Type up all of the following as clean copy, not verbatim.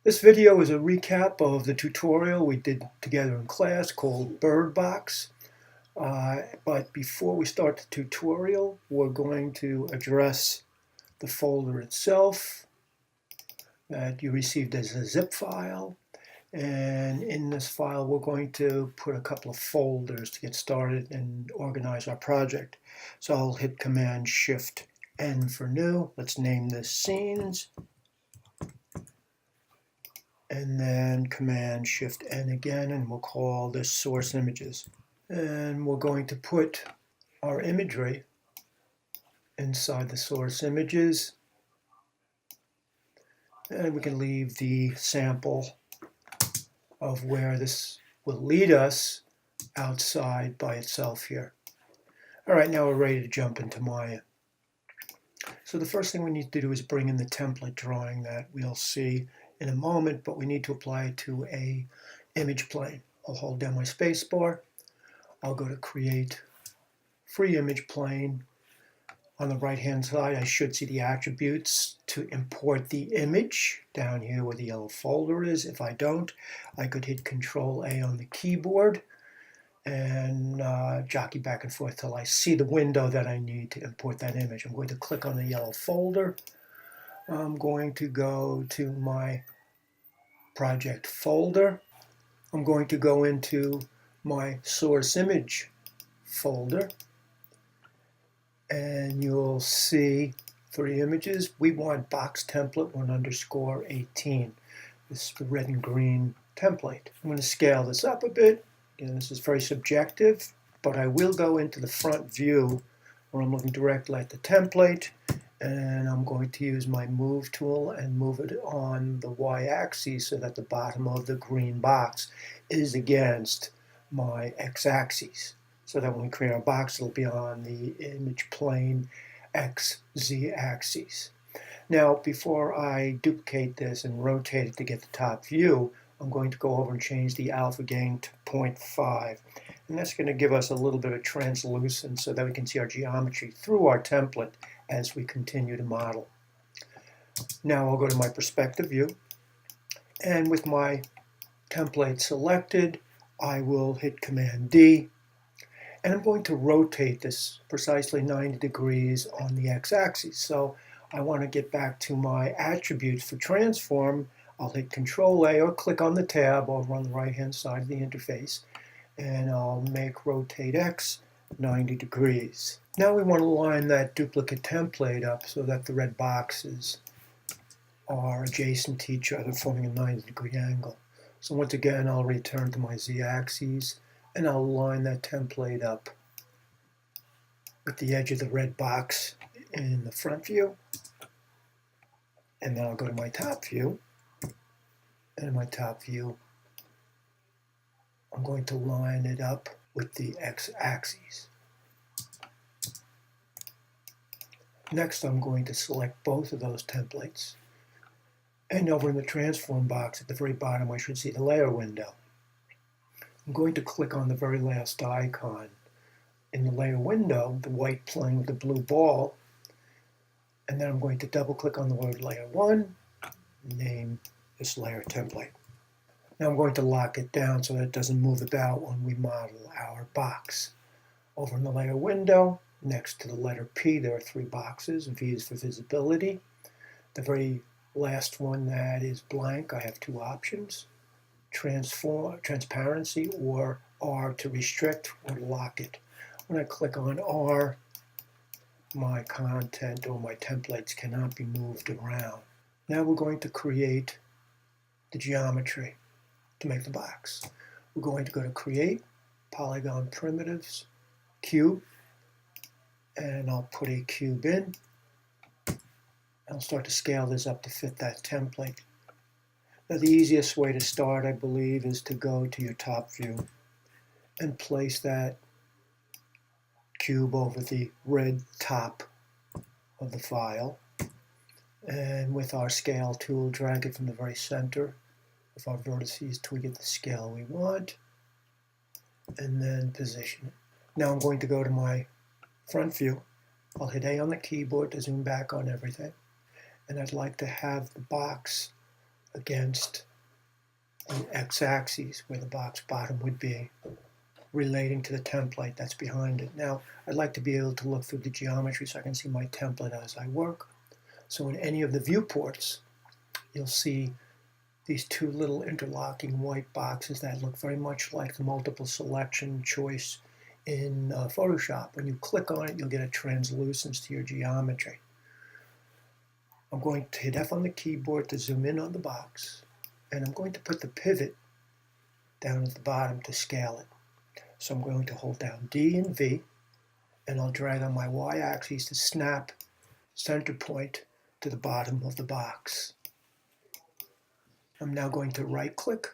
This video is a recap of the tutorial we did together in class called Buildbox. But before we start the tutorial, we're going to address the folder itself that you received as a zip file. And in this file, we're going to put a couple of folders to get started and organize our project. So I'll hit Command-Shift-N for new. Let's name this Scenes. And then Command-Shift-N again, and we'll call this Source Images. And we're going to put our imagery inside the source images. And we can leave the sample of where this will lead us outside by itself here. All right, now we're ready to jump into Maya. So the first thing we need to do is bring in the template drawing that we'll see in a moment, but we need to apply it to a image plane. I'll hold down my space bar. I'll go to Create Free Image Plane. On the right hand side, I should see the attributes to import the image down here where the yellow folder is. If I don't, I could hit Control A on the keyboard and jockey back and forth till I see the window that I need to import that image. I'm going to click on the yellow folder. I'm going to go to my project folder. I'm going to go into my source image folder, and you'll see 3 images. We want box template 1_18. This is the red and green template. I'm going to scale this up a bit. Again, this is very subjective, but I will go into the front view where I'm looking directly at the template, and I'm going to use my move tool and move it on the y-axis so that the bottom of the green box is against my x-axis, so that when we create our box, it'll be on the image plane XZ axis. Now, before I duplicate this and rotate it to get the top view, I'm going to go over and change the alpha gain to 0.5. And that's going to give us a little bit of translucence so that we can see our geometry through our template as we continue to model. Now I'll go to my perspective view, and with my template selected, I will hit Command D, and I'm going to rotate this precisely 90 degrees on the x-axis. So I want to get back to my attributes for transform. I'll hit Control A or click on the tab over on the right hand side of the interface, and I'll make rotate X 90 degrees. Now we want to line that duplicate template up so that the red boxes are adjacent to each other, forming a 90-degree angle. So once again, I'll return to my z-axis, and I'll line that template up with the edge of the red box in the front view. And then I'll go to my top view. And in my top view, I'm going to line it up with the x-axis. Next, I'm going to select both of those templates. And over in the transform box at the very bottom, I should see the layer window. I'm going to click on the very last icon in the layer window, the white plane with the blue ball, and then I'm going to double click on the word layer 1, name this layer template. Now I'm going to lock it down so that it doesn't move about when we model our box. Over in the layer window, next to the letter P, there are 3 boxes. V is for visibility. The very last one that is blank, I have 2 options. Transparency, or R to restrict or lock it. When I click on R, my content or my templates cannot be moved around. Now we're going to create the geometry to make the box. We're going to go to Create, Polygon Primitives, Cube, and I'll put a cube in. I'll start to scale this up to fit that template. Now the easiest way to start, I believe, is to go to your top view and place that cube over the red top of the file. And with our scale tool, drag it from the very center of our vertices till we get the scale we want, and then position it. Now I'm going to go to my front view. I'll hit A on the keyboard to zoom back on everything. And I'd like to have the box against the x-axis where the box bottom would be, relating to the template that's behind it. Now, I'd like to be able to look through the geometry so I can see my template as I work. So in any of the viewports, you'll see these two little interlocking white boxes that look very much like the multiple selection choice in Photoshop. When you click on it, you'll get a translucence to your geometry. I'm going to hit F on the keyboard to zoom in on the box, and I'm going to put the pivot down at the bottom to scale it. So I'm going to hold down D and V, and I'll drag on my y-axis to snap center point to the bottom of the box. I'm now going to right-click,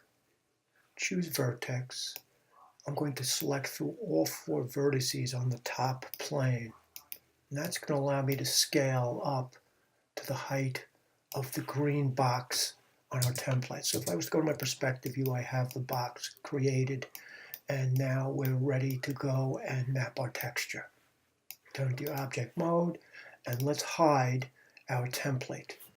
choose Vertex. I'm going to select through all 4 vertices on the top plane. And that's going to allow me to scale up to the height of the green box on our template. So if I was to go to my perspective view, I have the box created, and now we're ready to go and map our texture. Turn to object mode, and let's hide our template.